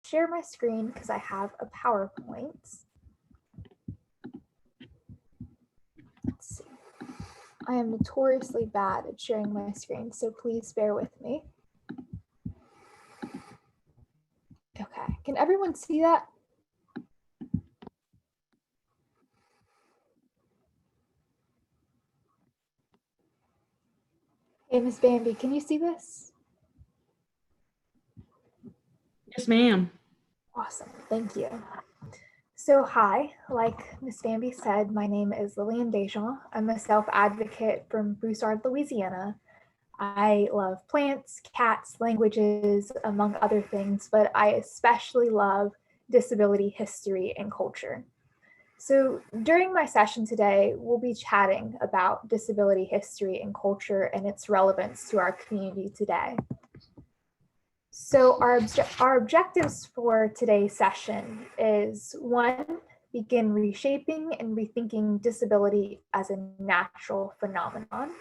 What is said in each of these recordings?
share my screen because I have a PowerPoint. Let's see. I am notoriously bad at sharing my screen, so please bear with me. Okay, can everyone see that? Hey, Ms. Bambi, can you see this? Yes, ma'am. Awesome, thank you. So hi, like Ms. Bambi said, my name is Lillian Dejean. I'm a self-advocate from Broussard, Louisiana. I love plants, cats, languages, among other things, but I especially love disability history and culture. So during my session today, we'll be chatting about disability history and culture and its relevance to our community today. So our objectives for today's session is 1, begin reshaping and rethinking disability as a natural phenomenon.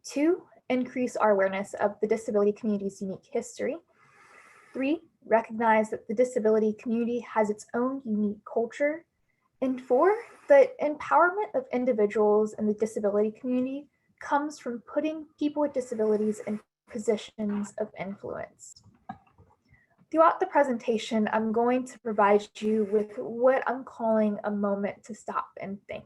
2, increase our awareness of the disability community's unique history. 3, recognize that the disability community has its own unique culture. And 4, the empowerment of individuals in the disability community comes from putting people with disabilities in positions of influence. Throughout the presentation, I'm going to provide you with what I'm calling a moment to stop and think.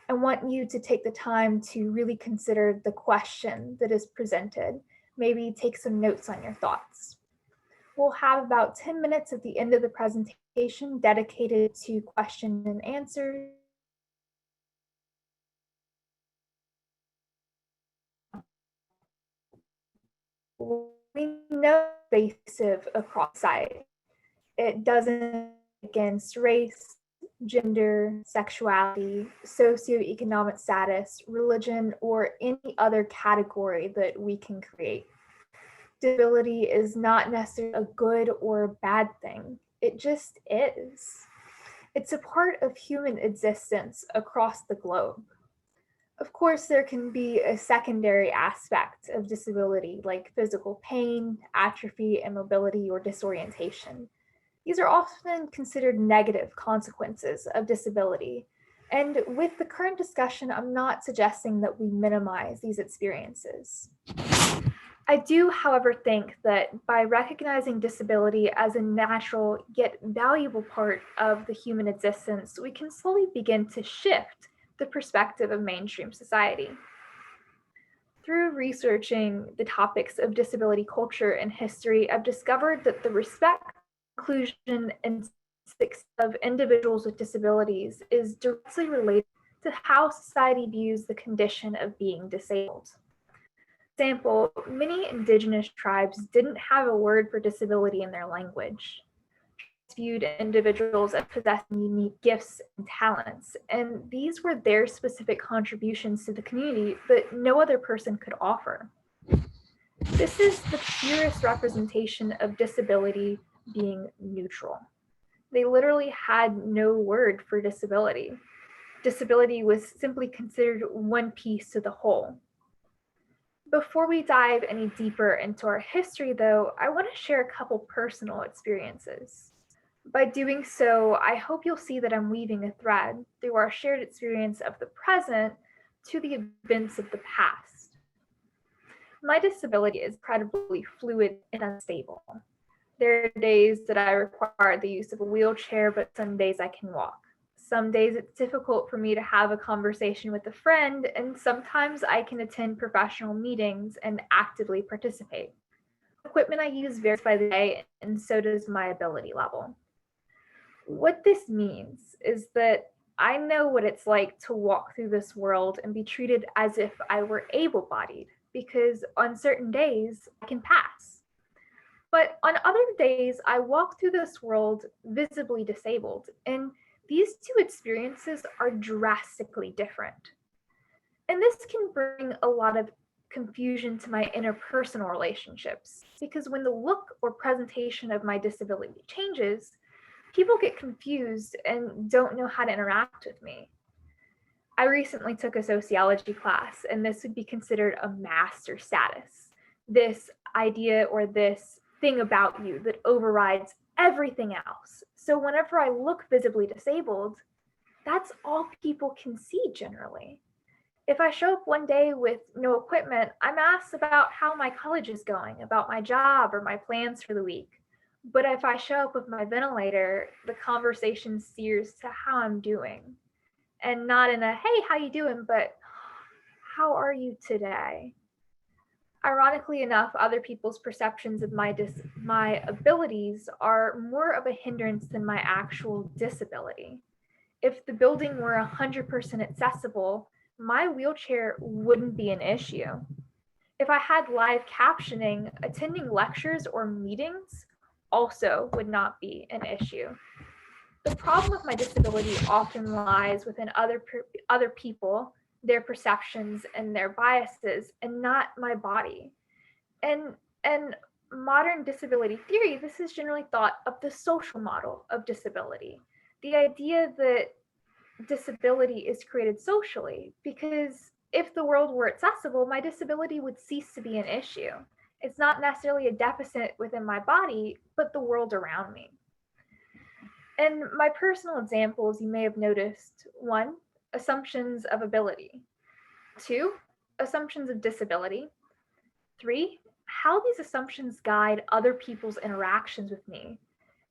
I want you to take the time to really consider the question that is presented, maybe take some notes on your thoughts. We'll have about 10 minutes at the end of the presentation dedicated to question and answers. We know pervasive across society. It doesn't against race, gender, sexuality, socioeconomic status, religion, or any other category that we can create. Disability is not necessarily a good or a bad thing. It just is. It's a part of human existence across the globe. Of course, there can be a secondary aspect of disability like physical pain, atrophy, immobility, or disorientation. These are often considered negative consequences of disability. And with the current discussion, I'm not suggesting that we minimize these experiences. I do, however, think that by recognizing disability as a natural yet valuable part of the human existence, we can slowly begin to shift the perspective of mainstream society. Through researching the topics of disability culture and history, I've discovered that the respect, inclusion, and success of individuals with disabilities is directly related to how society views the condition of being disabled. For example, many indigenous tribes didn't have a word for disability in their language. Viewed individuals as possessing unique gifts and talents, and these were their specific contributions to the community that no other person could offer. This is the purest representation of disability being neutral. They literally had no word for disability. Disability was simply considered one piece to the whole. Before we dive any deeper into our history, though, I want to share a couple personal experiences. By doing so, I hope you'll see that I'm weaving a thread through our shared experience of the present to the events of the past. My disability is incredibly fluid and unstable. There are days that I require the use of a wheelchair, but some days I can walk. Some days it's difficult for me to have a conversation with a friend, and sometimes I can attend professional meetings and actively participate. The equipment I use varies by the day, and so does my ability level. What this means is that I know what it's like to walk through this world and be treated as if I were able-bodied, because on certain days I can pass. But on other days, I walk through this world visibly disabled, and these two experiences are drastically different. And this can bring a lot of confusion to my interpersonal relationships, because when the look or presentation of my disability changes, people get confused and don't know how to interact with me. I recently took a sociology class, and this would be considered a master status. This idea or this thing about you that overrides everything else. So whenever I look visibly disabled, that's all people can see generally. If I show up one day with no equipment, I'm asked about how my college is going, about my job, or my plans for the week. But if I show up with my ventilator, the conversation steers to how I'm doing. And not in a, hey, how you doing, but how are you today? Ironically enough, other people's perceptions of my abilities are more of a hindrance than my actual disability. If the building were 100% accessible, my wheelchair wouldn't be an issue. If I had live captioning, attending lectures or meetings also would not be an issue. The problem with my disability often lies within other people, their perceptions and their biases, and not my body. And modern disability theory, this is generally thought of the social model of disability. The idea that disability is created socially, because if the world were accessible, my disability would cease to be an issue. It's not necessarily a deficit within my body, but the world around me. And my personal examples, you may have noticed: one, assumptions of ability; two, assumptions of disability; three, how these assumptions guide other people's interactions with me;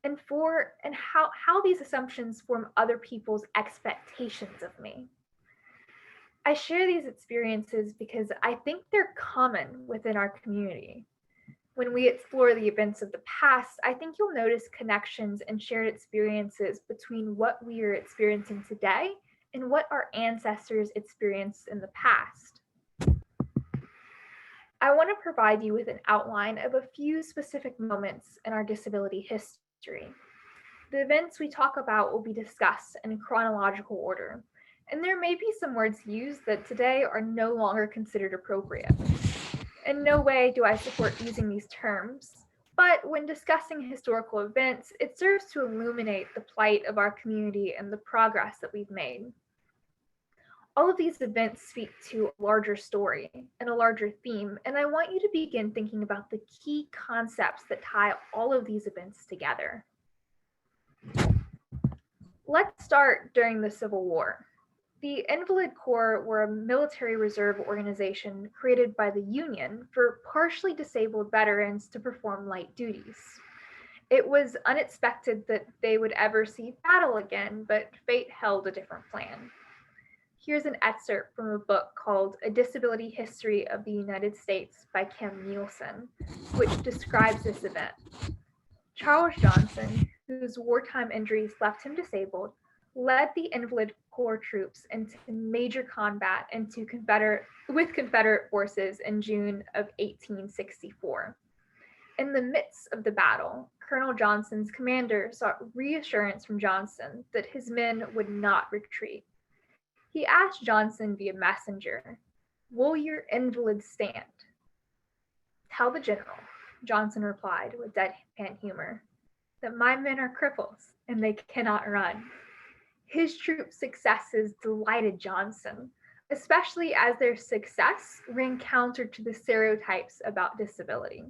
and four, and how these assumptions form other people's expectations of me. I share these experiences because I think they're common within our community. When we explore the events of the past, I think you'll notice connections and shared experiences between what we are experiencing today and what our ancestors experienced in the past. I want to provide you with an outline of a few specific moments in our disability history. The events we talk about will be discussed in chronological order, and there may be some words used that today are no longer considered appropriate. In no way do I support using these terms, but when discussing historical events, it serves to illuminate the plight of our community and the progress that we've made. All of these events speak to a larger story and a larger theme, and I want you to begin thinking about the key concepts that tie all of these events together. Let's start during the Civil War. The Invalid Corps were a military reserve organization created by the Union for partially disabled veterans to perform light duties. It was unexpected that they would ever see battle again, but fate held a different plan. Here's an excerpt from a book called A Disability History of the United States by Kim Nielsen, which describes this event. Charles Johnson, whose wartime injuries left him disabled, led the Invalid Corps troops into major combat with Confederate forces in June of 1864. In the midst of the battle, Colonel Johnson's commander sought reassurance from Johnson that his men would not retreat. He asked Johnson via messenger, "Will your invalids stand?" "Tell the general," Johnson replied with deadpan humor, "that my men are cripples and they cannot run." His troops' successes delighted Johnson, especially as their success ran counter to the stereotypes about disability.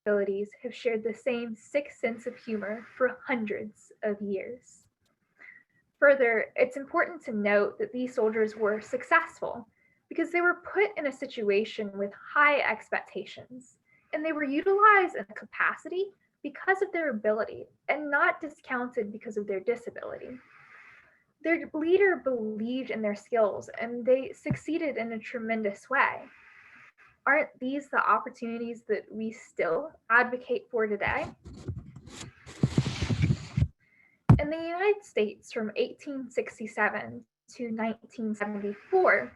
Disabilities have shared the same sick sense of humor for hundreds of years. Further, it's important to note that these soldiers were successful because they were put in a situation with high expectations, and they were utilized in a capacity because of their ability and not discounted because of their disability. Their leader believed in their skills and they succeeded in a tremendous way. Aren't these the opportunities that we still advocate for today? In the United States from 1867 to 1974,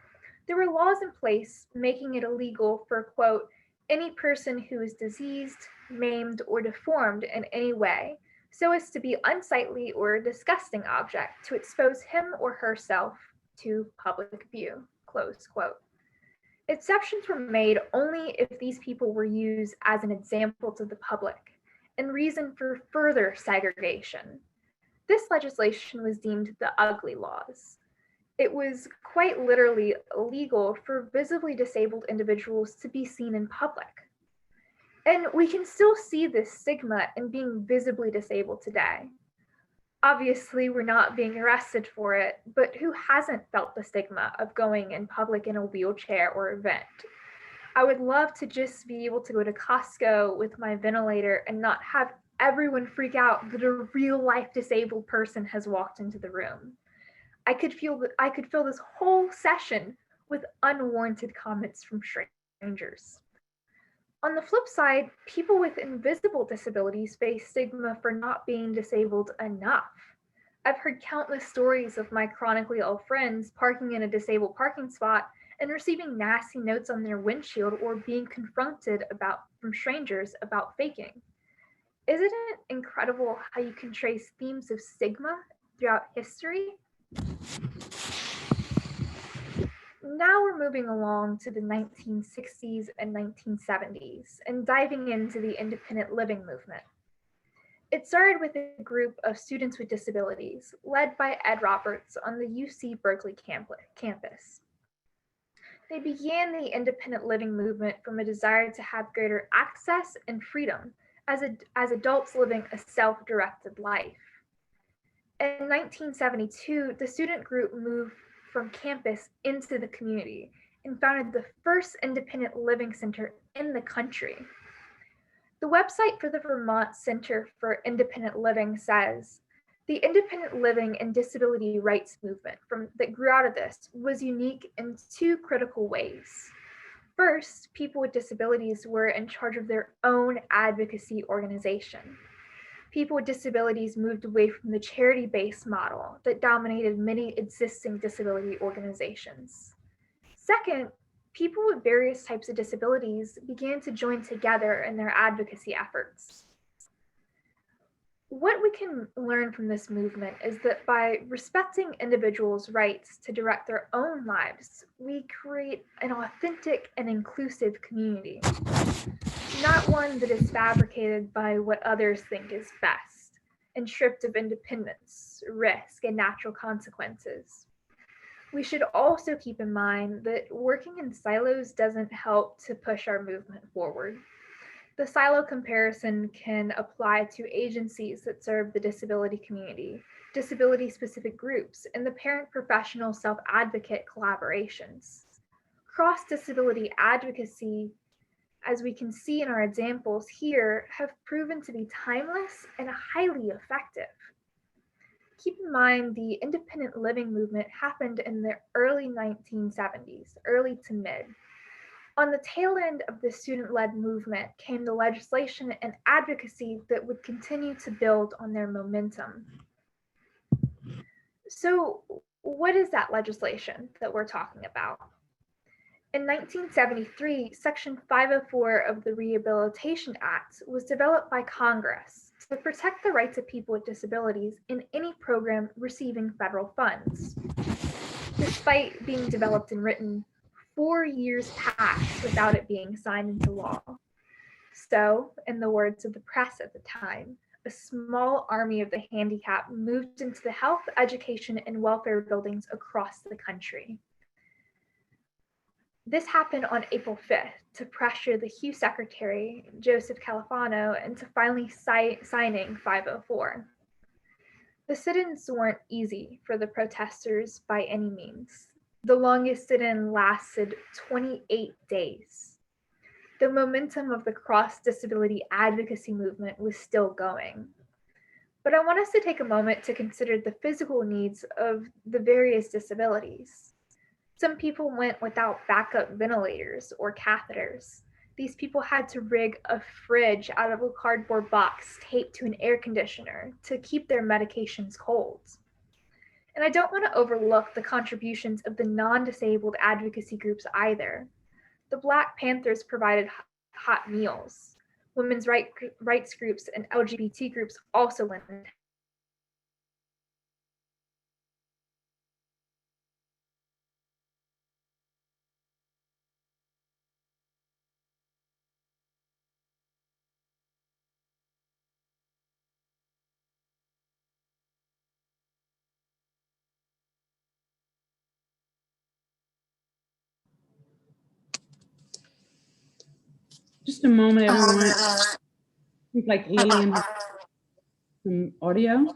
there were laws in place making it illegal for, quote, any person who is diseased, maimed, or deformed in any way, so as to be unsightly or a disgusting object, to expose him or herself to public view, close quote. Exceptions were made only if these people were used as an example to the public and reason for further segregation. This legislation was deemed the ugly laws. It was quite literally illegal for visibly disabled individuals to be seen in public. And we can still see this stigma in being visibly disabled today. Obviously, we're not being arrested for it, but who hasn't felt the stigma of going in public in a wheelchair or event? I would love to just be able to go to Costco with my ventilator and not have everyone freak out that a real life disabled person has walked into the room. I could fill this whole session with unwarranted comments from strangers. On the flip side, people with invisible disabilities face stigma for not being disabled enough. I've heard countless stories of my chronically ill friends parking in a disabled parking spot and receiving nasty notes on their windshield or being confronted from strangers about faking. Isn't it incredible how you can trace themes of stigma throughout history? Now we're moving along to the 1960s and 1970s and diving into the independent living movement. It started with a group of students with disabilities led by Ed Roberts on the UC Berkeley campus. They began the independent living movement from a desire to have greater access and freedom as adults living a self-directed life. In 1972, the student group moved from campus into the community and founded the first independent living center in the country. The website for the Vermont Center for Independent Living says, the independent living and disability rights movement that grew out of this was unique in two critical ways. First, people with disabilities were in charge of their own advocacy organization. People with disabilities moved away from the charity-based model that dominated many existing disability organizations. Second, people with various types of disabilities began to join together in their advocacy efforts. What we can learn from this movement is that by respecting individuals' rights to direct their own lives, we create an authentic and inclusive community, not one that is fabricated by what others think is best and stripped of independence, risk, and natural consequences. We should also keep in mind that working in silos doesn't help to push our movement forward. The silo comparison can apply to agencies that serve the disability community, disability-specific groups, and the parent-professional self-advocate collaborations. Cross-disability advocacy, as we can see in our examples here, have proven to be timeless and highly effective. Keep in mind the independent living movement happened in the early 1970s, early to mid. On the tail end of the student-led movement came the legislation and advocacy that would continue to build on their momentum. So, what is that legislation that we're talking about? In 1973, Section 504 of the Rehabilitation Act was developed by Congress to protect the rights of people with disabilities in any program receiving federal funds. Despite being developed and written, 4 years passed without it being signed into law. So, in the words of the press at the time, a small army of the handicapped moved into the health, education, and welfare buildings across the country. This happened on April 5th to pressure the Hughes Secretary, Joseph Califano, into finally signing 504. The sit-ins weren't easy for the protesters by any means. The longest sit-in lasted 28 days. The momentum of the cross-disability advocacy movement was still going. But I want us to take a moment to consider the physical needs of the various disabilities. Some people went without backup ventilators or catheters. These people had to rig a fridge out of a cardboard box taped to an air conditioner to keep their medications cold. And I don't want to overlook the contributions of the non-disabled advocacy groups either. The Black Panthers provided hot meals. Women's rights groups and LGBT groups also lent Just a moment, everyone. Seems like Lillian has some audio.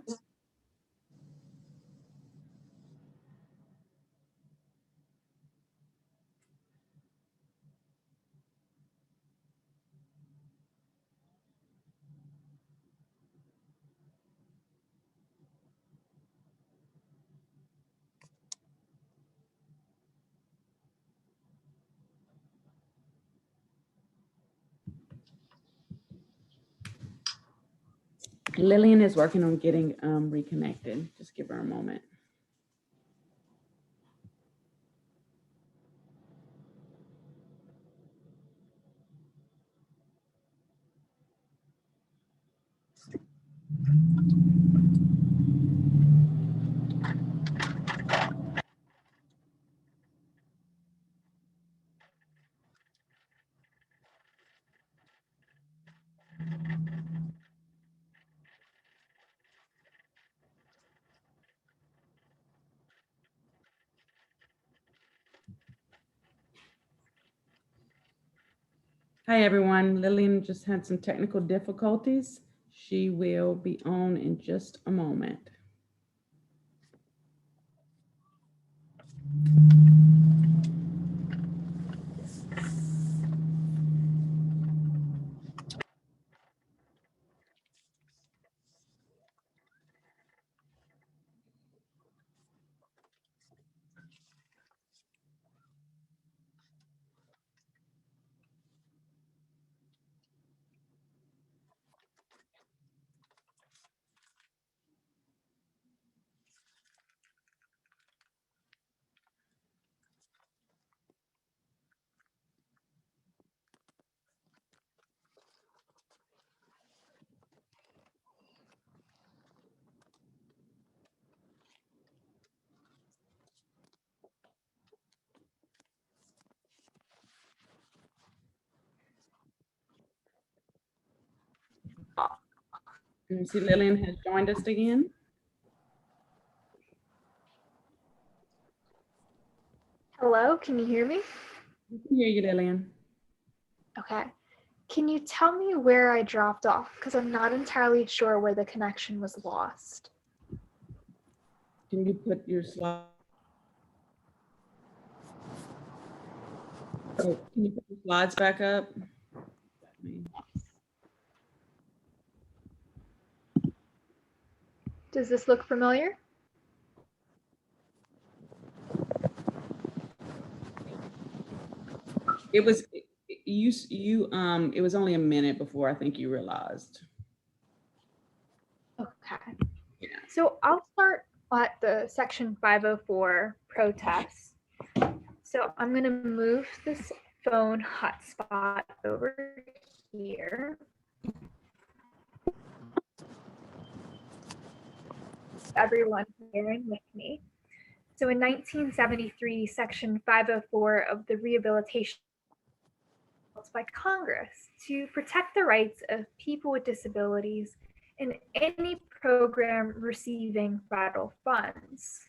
Lillian is working on getting reconnected. Just give her a moment. Hi, everyone. Lillian just had some technical difficulties. She will be on in just a moment. And see, Lillian has joined us again. Hello, can you hear me? We can hear you, Lillian. Okay. Can you tell me where I dropped off? Because I'm not entirely sure where the connection was lost. Can you put your slide? Oh, can you put your slides back up? Does this look familiar? It was it was only a minute before I think you realized. Okay. Yeah. So I'll start at the section 504 protests. So I'm going to move this phone hotspot over here. Everyone hearing with me. So in 1973, section 504 of the Rehabilitation by Congress to protect the rights of people with disabilities in any program receiving federal funds.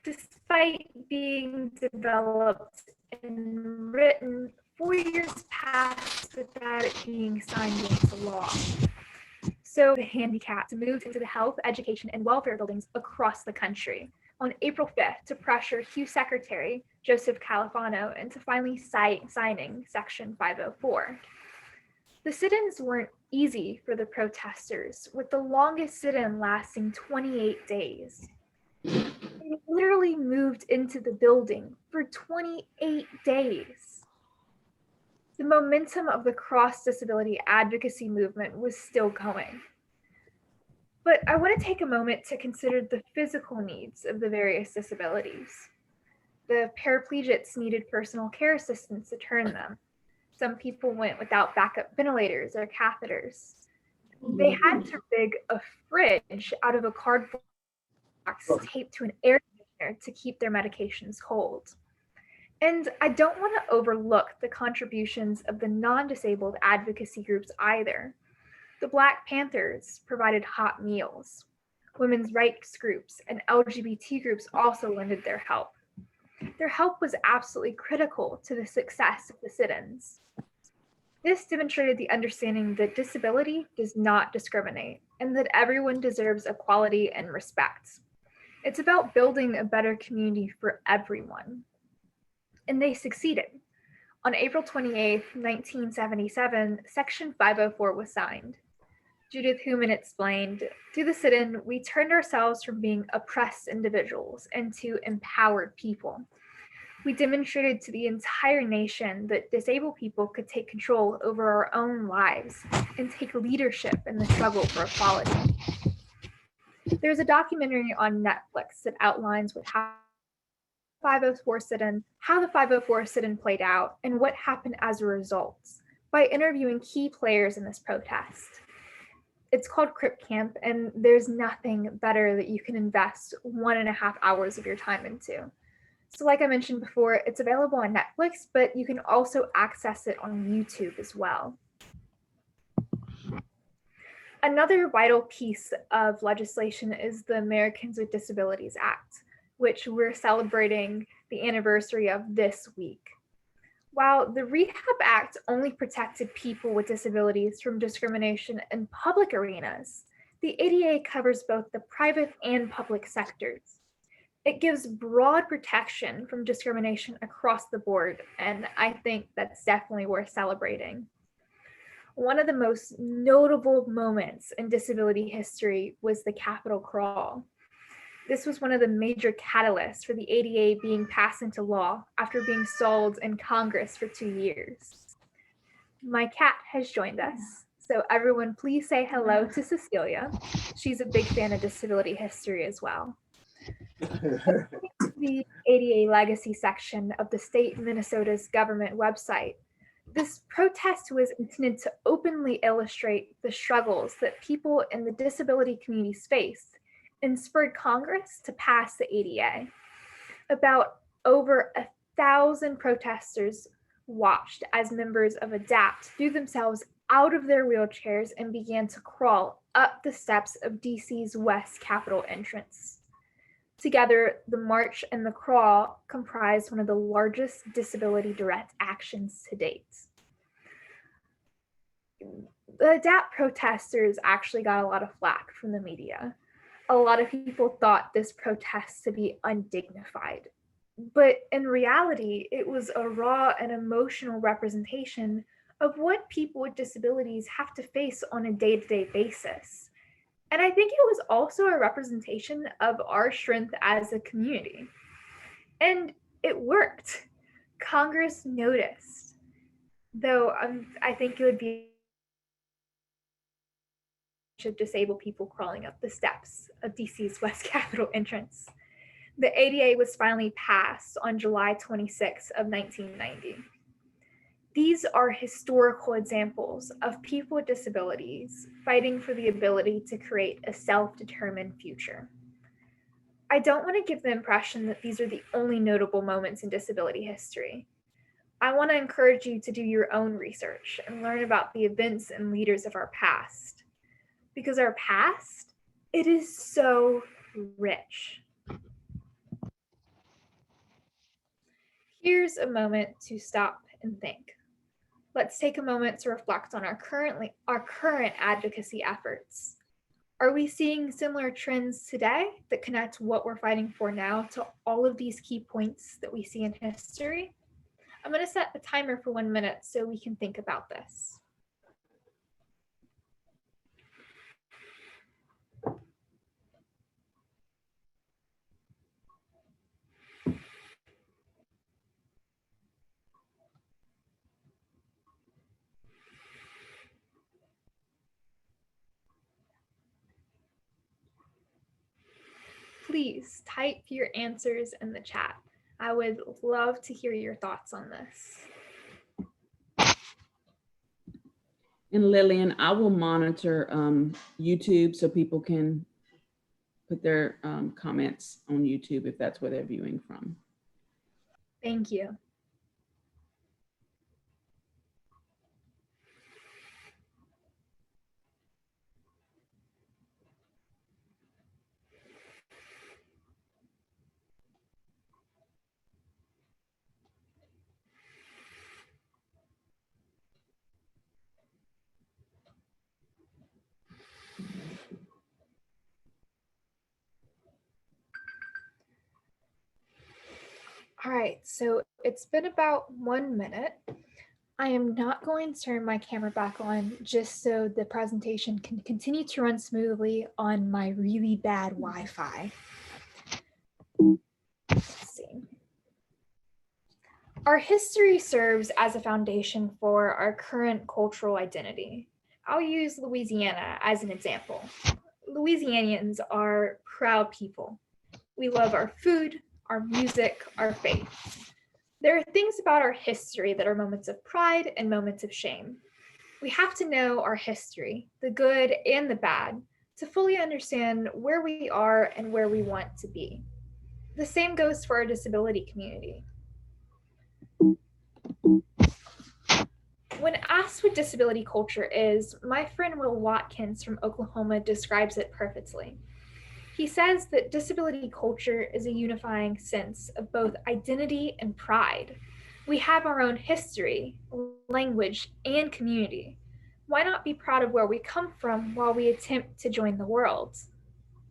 Despite being developed and written 4 years past without it being signed into law. So the handicapped moved into the health, education, and welfare buildings across the country on April 5th to pressure Hugh Secretary Joseph Califano into finally signing Section 504. The sit-ins weren't easy for the protesters, with the longest sit-in lasting 28 days. They literally moved into the building for 28 days. The momentum of the cross-disability advocacy movement was still going. But I want to take a moment to consider the physical needs of the various disabilities. The paraplegics needed personal care assistants to turn them. Some people went without backup ventilators or catheters. They had to rig a fridge out of a cardboard box taped to an air conditioner to keep their medications cold. And I don't want to overlook the contributions of the non-disabled advocacy groups either. The Black Panthers provided hot meals. Women's rights groups and LGBT groups also lended their help. Their help was absolutely critical to the success of the sit-ins. This demonstrated the understanding that disability does not discriminate and that everyone deserves equality and respect. It's about building a better community for everyone. And they succeeded. On April 28, 1977, Section 504 was signed. Judith Heumann explained, through the sit-in, we turned ourselves from being oppressed individuals into empowered people. We demonstrated to the entire nation that disabled people could take control over our own lives and take leadership in the struggle for equality. There's a documentary on Netflix that outlines what happened how the 504 sit-in played out, and what happened as a result by interviewing key players in this protest. It's called Crip Camp, and there's nothing better that you can invest 1.5 hours of your time into. So like I mentioned before, it's available on Netflix, but you can also access it on YouTube as well. Another vital piece of legislation is the Americans with Disabilities Act, which we're celebrating the anniversary of this week. While the Rehab Act only protected people with disabilities from discrimination in public arenas, the ADA covers both the private and public sectors. It gives broad protection from discrimination across the board, and I think that's definitely worth celebrating. One of the most notable moments in disability history was the Capitol Crawl. This was one of the major catalysts for the ADA being passed into law after being stalled in Congress for 2 years. My cat has joined us, so everyone please say hello to Cecilia. She's a big fan of disability history as well. The ADA Legacy section of the state of Minnesota's government website. This protest was intended to openly illustrate the struggles that people in the disability communities face and spurred Congress to pass the ADA. About over 1,000 protesters watched as members of ADAPT threw themselves out of their wheelchairs and began to crawl up the steps of DC's West Capitol entrance. Together, the march and the crawl comprised one of the largest disability direct actions to date. The ADAPT protesters actually got a lot of flack from the media. A lot of people thought this protest to be undignified, but in reality, it was a raw and emotional representation of what people with disabilities have to face on a day-to-day basis. And I think it was also a representation of our strength as a community. And it worked. Congress noticed, though I think it would be of disabled people crawling up the steps of DC's West Capitol entrance. The ADA was finally passed on July 26 of 1990. These are historical examples of people with disabilities fighting for the ability to create a self-determined future. I don't want to give the impression that these are the only notable moments in disability history. I want to encourage you to do your own research and learn about the events and leaders of our past. Because our past, it is so rich. Here's a moment to stop and think. Let's take a moment to reflect on our current advocacy efforts. Are we seeing similar trends today that connect what we're fighting for now to all of these key points that we see in history? I'm going to set a timer for 1 minute so we can think about this. Please type your answers in the chat. I would love to hear your thoughts on this. And Lillian, I will monitor YouTube so people can put their comments on YouTube if that's where they're viewing from. Thank you. right, so it's been about 1 minute. I am not going to turn my camera back on just so the presentation can continue to run smoothly on my really bad Wi-Fi. Let's see. Our history serves as a foundation for our current cultural identity. I'll use Louisiana as an example. Louisianians are proud people. We love our food, our music, our faith. There are things about our history that are moments of pride and moments of shame. We have to know our history, the good and the bad, to fully understand where we are and where we want to be. The same goes for our disability community. When asked what disability culture is, my friend Will Watkins from Oklahoma describes it perfectly. He says that disability culture is a unifying sense of both identity and pride. We have our own history, language, and community. Why not be proud of where we come from while we attempt to join the world?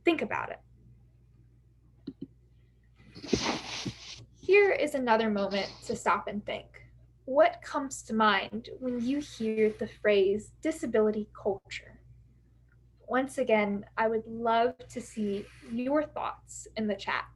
Think about it. Here is another moment to stop and think. What comes to mind when you hear the phrase disability culture? Once again, I would love to see your thoughts in the chat.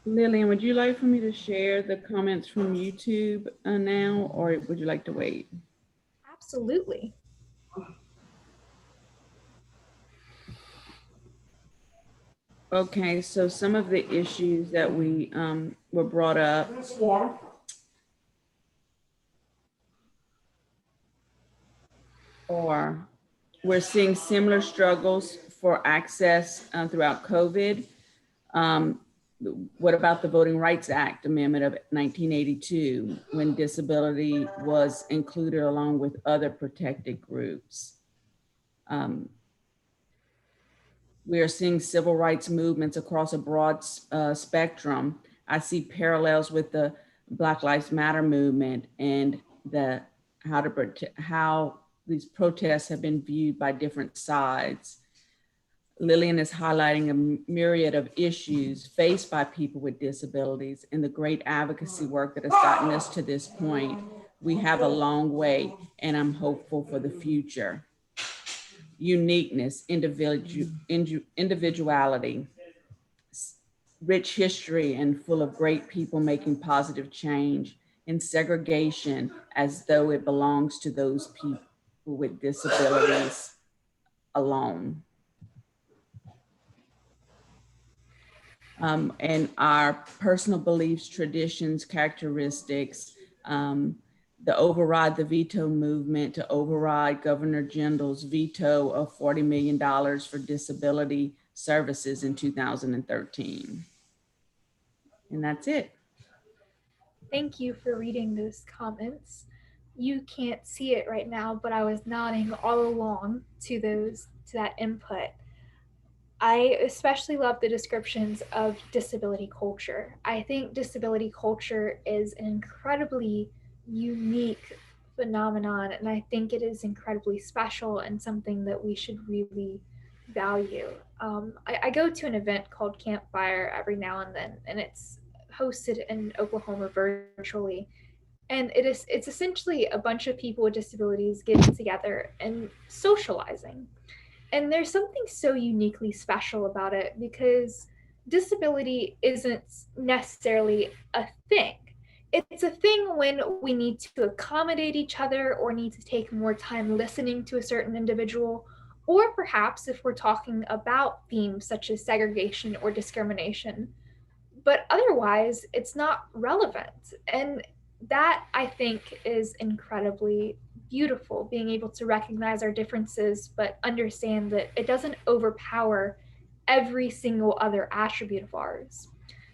Lillian, would you like for me to share the comments from YouTube now, or would you like to wait? Absolutely. Okay, so some of the issues that we were brought up. Yeah. Or we're seeing similar struggles for access throughout COVID. What about the Voting Rights Act amendment of 1982, when disability was included along with other protected groups? We are seeing civil rights movements across a broad spectrum. I see parallels with the Black Lives Matter movement and how these protests have been viewed by different sides. Lillian is highlighting a myriad of issues faced by people with disabilities and the great advocacy work that has gotten us to this point. We have a long way, and I'm hopeful for the future. Uniqueness, individuality, rich history and full of great people making positive change, and segregation as though it belongs to those people with disabilities alone. And our personal beliefs, traditions, characteristics, the override the veto movement to override Governor Jindal's veto of $40 million for disability services in 2013. And that's it. Thank you for reading those comments. You can't see it right now, but I was nodding all along to that input. I especially love the descriptions of disability culture. I think disability culture is an incredibly unique phenomenon, and I think it is incredibly special and something that we should really value. I go to an event called Campfire every now and then, and it's hosted in Oklahoma virtually. And it's essentially a bunch of people with disabilities getting together and socializing. And there's something so uniquely special about it because disability isn't necessarily a thing. It's a thing when we need to accommodate each other or need to take more time listening to a certain individual, or perhaps if we're talking about themes such as segregation or discrimination. But otherwise, it's not relevant. And that, I think, is incredibly beautiful, being able to recognize our differences, but understand that it doesn't overpower every single other attribute of ours.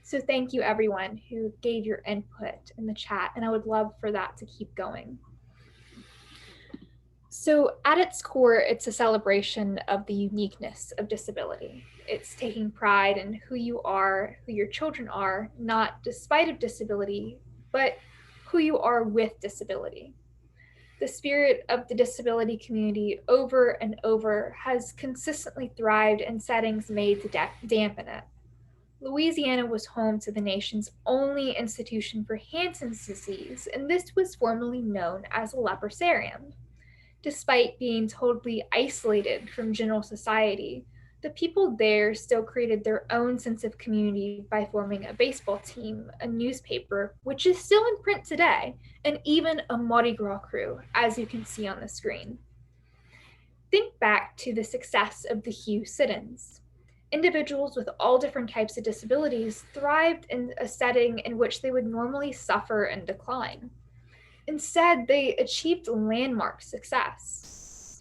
So thank you, everyone who gave your input in the chat, and I would love for that to keep going. So at its core, it's a celebration of the uniqueness of disability. It's taking pride in who you are, who your children are, not despite of disability, but who you are with disability. The spirit of the disability community over and over has consistently thrived in settings made to dampen it. Louisiana was home to the nation's only institution for Hansen's disease, and this was formerly known as a leprosarium. Despite being totally isolated from general society, the people there still created their own sense of community by forming a baseball team, a newspaper, which is still in print today, and even a Mardi Gras crew, as you can see on the screen. Think back to the success of the Hugh sit-ins. Individuals with all different types of disabilities thrived in a setting in which they would normally suffer and decline. Instead, they achieved landmark success.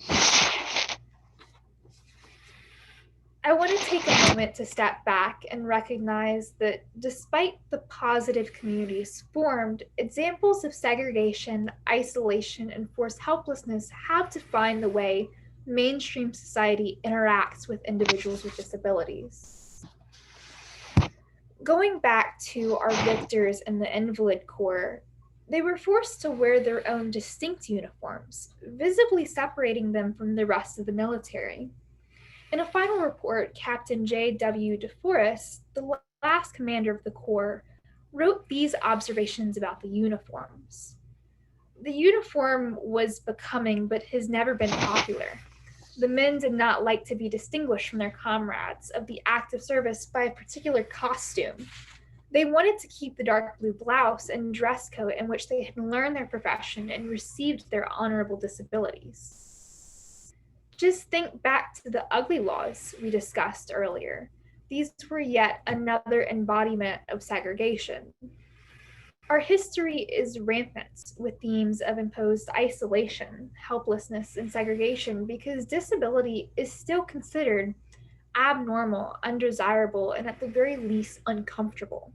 I want to take a moment to step back and recognize that despite the positive communities formed, examples of segregation, isolation, and forced helplessness have defined the way mainstream society interacts with individuals with disabilities. Going back to our victors in the Invalid Corps, they were forced to wear their own distinct uniforms, visibly separating them from the rest of the military. In a final report, Captain J.W. DeForest, the last commander of the Corps, wrote these observations about the uniforms. The uniform was becoming, but has never been popular. The men did not like to be distinguished from their comrades of the active service by a particular costume. They wanted to keep the dark blue blouse and dress coat in which they had learned their profession and received their honorable disabilities. Just think back to the ugly laws we discussed earlier. These were yet another embodiment of segregation. Our history is rampant with themes of imposed isolation, helplessness, and segregation because disability is still considered abnormal, undesirable, and at the very least uncomfortable.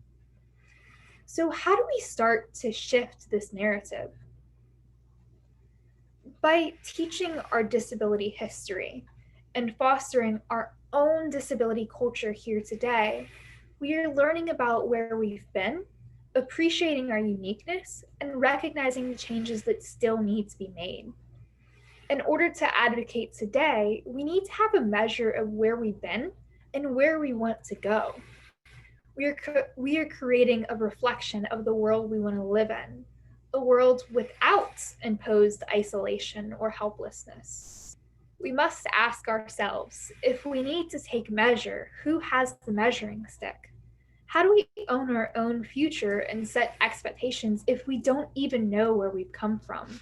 So how do we start to shift this narrative? By teaching our disability history and fostering our own disability culture here today, we are learning about where we've been, appreciating our uniqueness, and recognizing the changes that still need to be made. In order to advocate today, we need to have a measure of where we've been and where we want to go. We are creating a reflection of the world we want to live in, a world without imposed isolation or helplessness. We must ask ourselves, if we need to take measure, who has the measuring stick? How do we own our own future and set expectations if we don't even know where we've come from?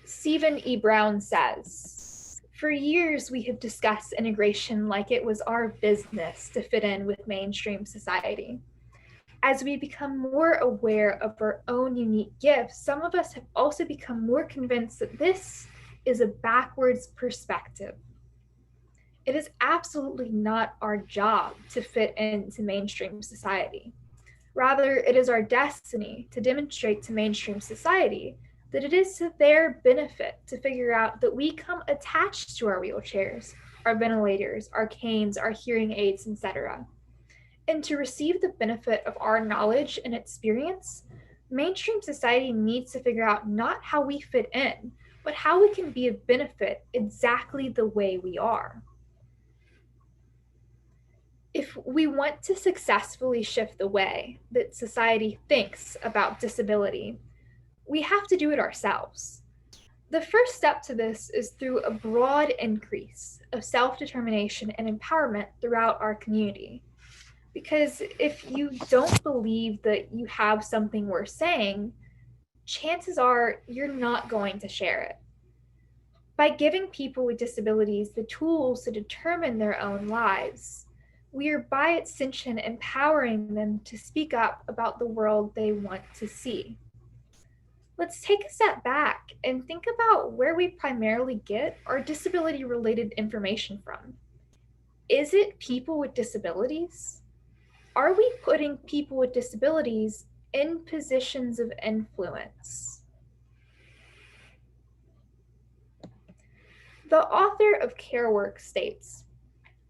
Stephen E. Brown says, "For years we have discussed integration like it was our business to fit in with mainstream society. As we become more aware of our own unique gifts, some of us have also become more convinced that this is a backwards perspective. It is absolutely not our job to fit into mainstream society. Rather, it is our destiny to demonstrate to mainstream society that it is to their benefit to figure out that we come attached to our wheelchairs, our ventilators, our canes, our hearing aids, etc. And to receive the benefit of our knowledge and experience, mainstream society needs to figure out not how we fit in, but how we can be of benefit exactly the way we are." If we want to successfully shift the way that society thinks about disability, we have to do it ourselves. The first step to this is through a broad increase of self-determination and empowerment throughout our community. Because if you don't believe that you have something worth saying, chances are you're not going to share it. By giving people with disabilities the tools to determine their own lives, we are by extension empowering them to speak up about the world they want to see. Let's take a step back and think about where we primarily get our disability-related information from. Is it people with disabilities? Are we putting people with disabilities in positions of influence? The author of Care Work states,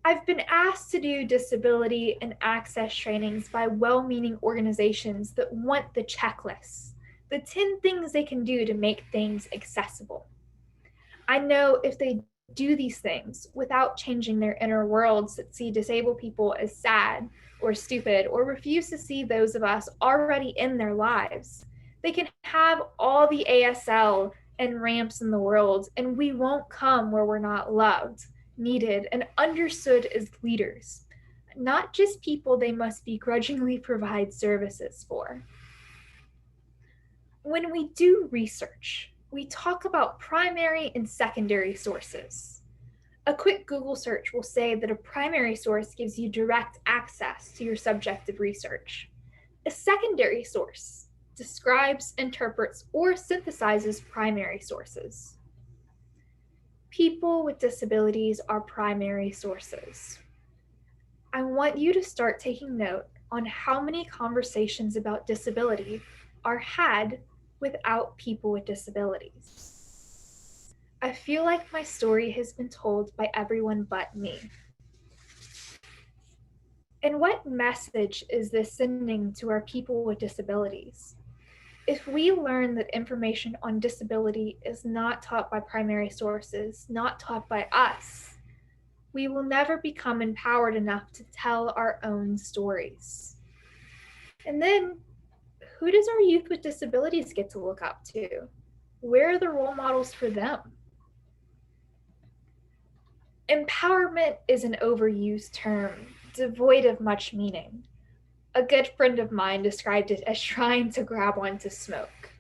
I've been asked to do disability and access trainings by well-meaning organizations that want the checklists, the 10 things they can do to make things accessible. I know if they do these things without changing their inner worlds that see disabled people as sad or stupid or refuse to see those of us already in their lives, they can have all the ASL and ramps in the world, and we won't come where we're not loved, needed, and understood as leaders, not just people they must begrudgingly provide services for. When we do research, we talk about primary and secondary sources. A quick Google search will say that a primary source gives you direct access to your subjective research. A secondary source describes, interprets, or synthesizes primary sources. People with disabilities are primary sources. I want you to start taking note on how many conversations about disability are had without people with disabilities. I feel like my story has been told by everyone but me. And what message is this sending to our people with disabilities? If we learn that information on disability is not taught by primary sources, not taught by us, we will never become empowered enough to tell our own stories. And then, who does our youth with disabilities get to look up to? Where are the role models for them? Empowerment is an overused term, devoid of much meaning. A good friend of mine described it as trying to grab onto smoke.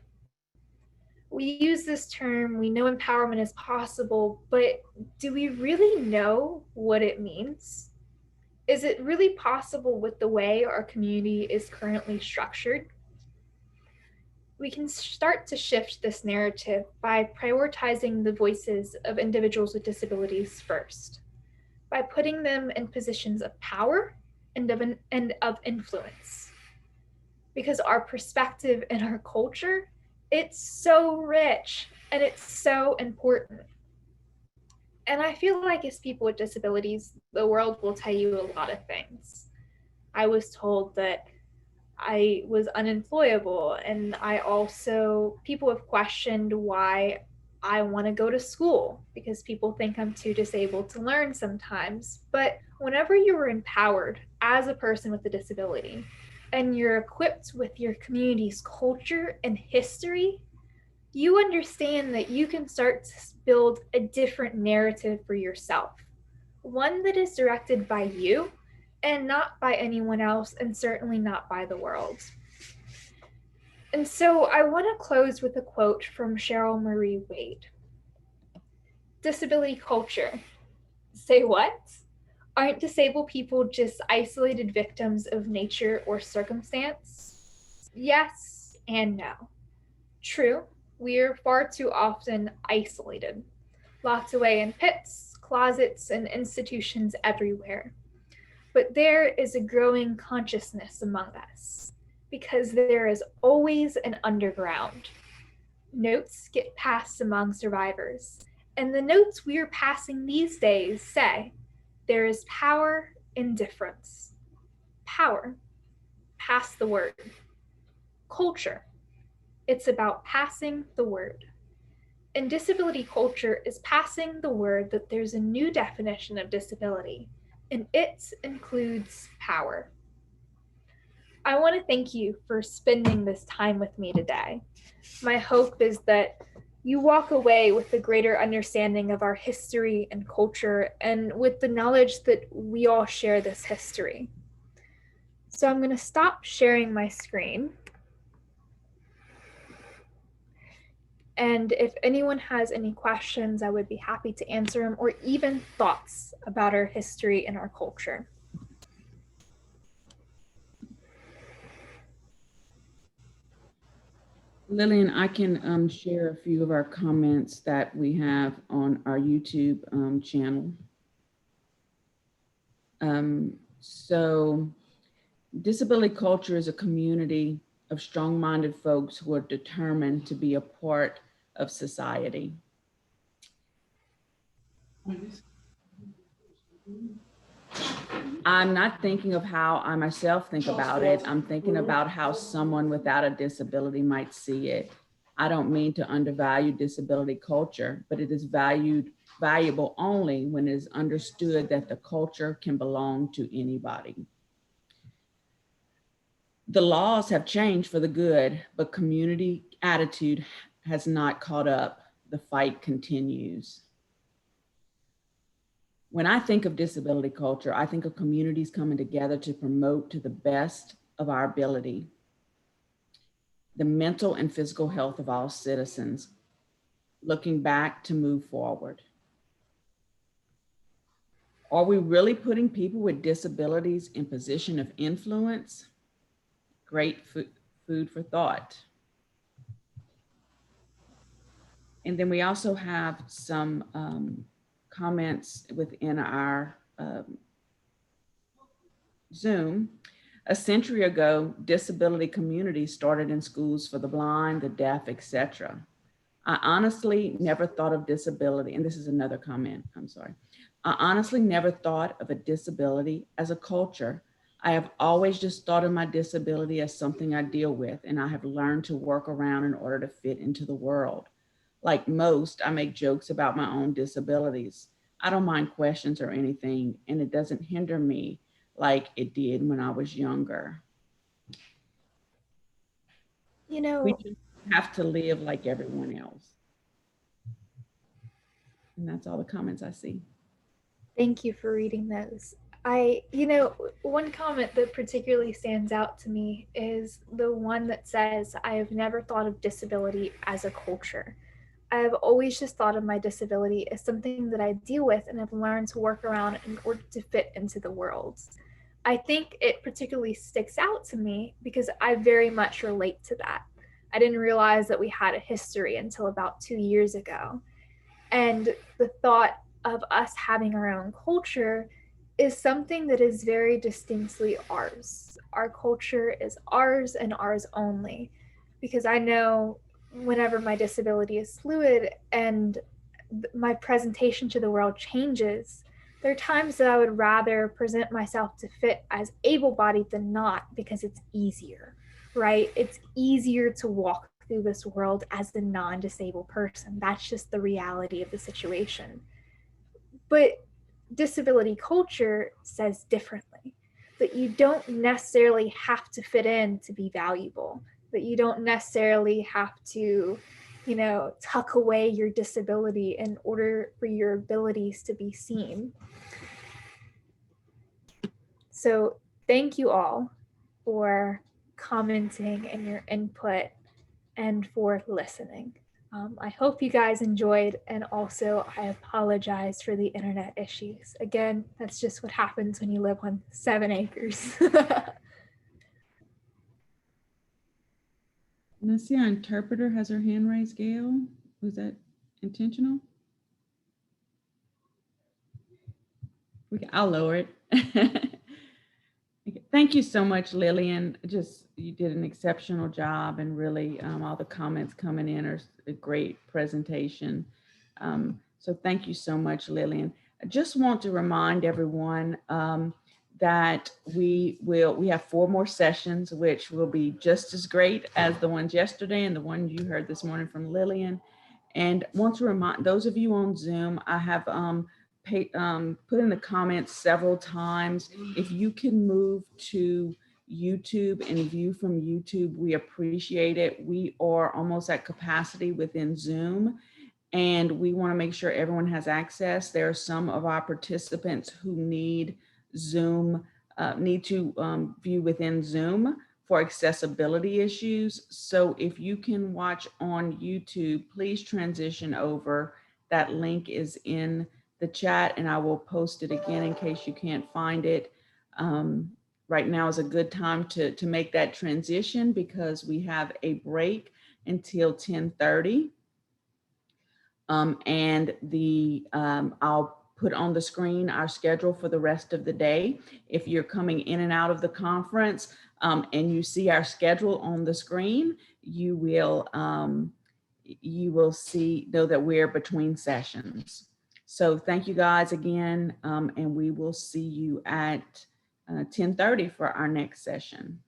We use this term, we know empowerment is possible, but do we really know what it means? Is it really possible with the way our community is currently structured? We can start to shift this narrative by prioritizing the voices of individuals with disabilities first, by putting them in positions of power and of influence. Because our perspective and our culture, it's so rich and it's so important. And I feel like as people with disabilities, the world will tell you a lot of things. I was told that I was unemployable, and people have questioned why I want to go to school because people think I'm too disabled to learn sometimes. But whenever you are empowered as a person with a disability and you're equipped with your community's culture and history, you understand that you can start to build a different narrative for yourself, one that is directed by you and not by anyone else, and certainly not by the world. And so I want to close with a quote from Cheryl Marie Wade. Disability culture. Say what? Aren't disabled people just isolated victims of nature or circumstance? Yes and no. True, we are far too often isolated, locked away in pits, closets, and institutions everywhere. But there is a growing consciousness among us, because there is always an underground. Notes get passed among survivors, and the notes we are passing these days say, there is power in difference. Power, pass the word. Culture, it's about passing the word. And disability culture is passing the word that there's a new definition of disability, and it includes power. I want to thank you for spending this time with me today. My hope is that you walk away with a greater understanding of our history and culture, and with the knowledge that we all share this history. So I'm going to stop sharing my screen. And if anyone has any questions, I would be happy to answer them, or even thoughts about our history and our culture. Lillian, I can share a few of our comments that we have on our YouTube channel. So disability culture is a community of strong-minded folks who are determined to be a part of society. I'm not thinking of how I myself think about it. I'm thinking about how someone without a disability might see it. I don't mean to undervalue disability culture, but it is valuable only when it is understood that the culture can belong to anybody. The laws have changed for the good, but community attitude has not caught up. The fight continues. When I think of disability culture, I think of communities coming together to promote to the best of our ability the mental and physical health of all citizens, looking back to move forward. Are we really putting people with disabilities in position of influence? Great food for thought. And then we also have some comments within our Zoom. A century ago, disability communities started in schools for the blind, the deaf, etc. I honestly never thought of disability, and this is another comment, I'm sorry. I honestly never thought of a disability as a culture. I have always just thought of my disability as something I deal with, and I have learned to work around in order to fit into the world. Like most, I make jokes about my own disabilities. I don't mind questions or anything, and it doesn't hinder me like it did when I was younger. You We know, just have to live like everyone else. And that's all the comments I see. thank you for reading those. One comment that particularly stands out to me is the one that says, I have never thought of disability as a culture. I have always just thought of my disability as something that I deal with and have learned to work around in order to fit into the world. I think it particularly sticks out to me because I very much relate to that. I didn't realize that we had a history until about 2 years ago. And the thought of us having our own culture is something that is very distinctly ours. Our culture is ours and ours only. Because I know whenever my disability is fluid and my presentation to the world changes, there are times that I would rather present myself to fit as able bodied than not because it's easier, right? It's easier to walk through this world as a non disabled person. That's just the reality of the situation. But disability culture says differently, that you don't necessarily have to fit in to be valuable, that you don't necessarily have to, tuck away your disability in order for your abilities to be seen. So, thank you all for commenting and your input and for listening. I hope you guys enjoyed, and also I apologize for the internet issues. Again, that's just what happens when you live on 7 acres. And I see our interpreter has her hand raised, Gail. Was that intentional? I'll lower it. Thank you so much, Lillian. You did an exceptional job, and really all the comments coming in are a great presentation. So thank you so much, Lillian. I just want to remind everyone that we have 4 more sessions, which will be just as great as the ones yesterday and the one you heard this morning from Lillian. And want to remind those of you on Zoom, I have put in the comments several times. If you can move to YouTube and view from YouTube, we appreciate it. We are almost at capacity within Zoom, and we want to make sure everyone has access. There are some of our participants who need Zoom, need to view within Zoom for accessibility issues. So if you can watch on YouTube, please transition over. That link is in the chat, and I will post it again in case you can't find it. Right now is a good time to make that transition because we have a break until 10:30. And I'll put on the screen our schedule for the rest of the day. If you're coming in and out of the conference and you see our schedule on the screen, you will know that we're between sessions. So thank you guys again, and we will see you at 10:30 for our next session.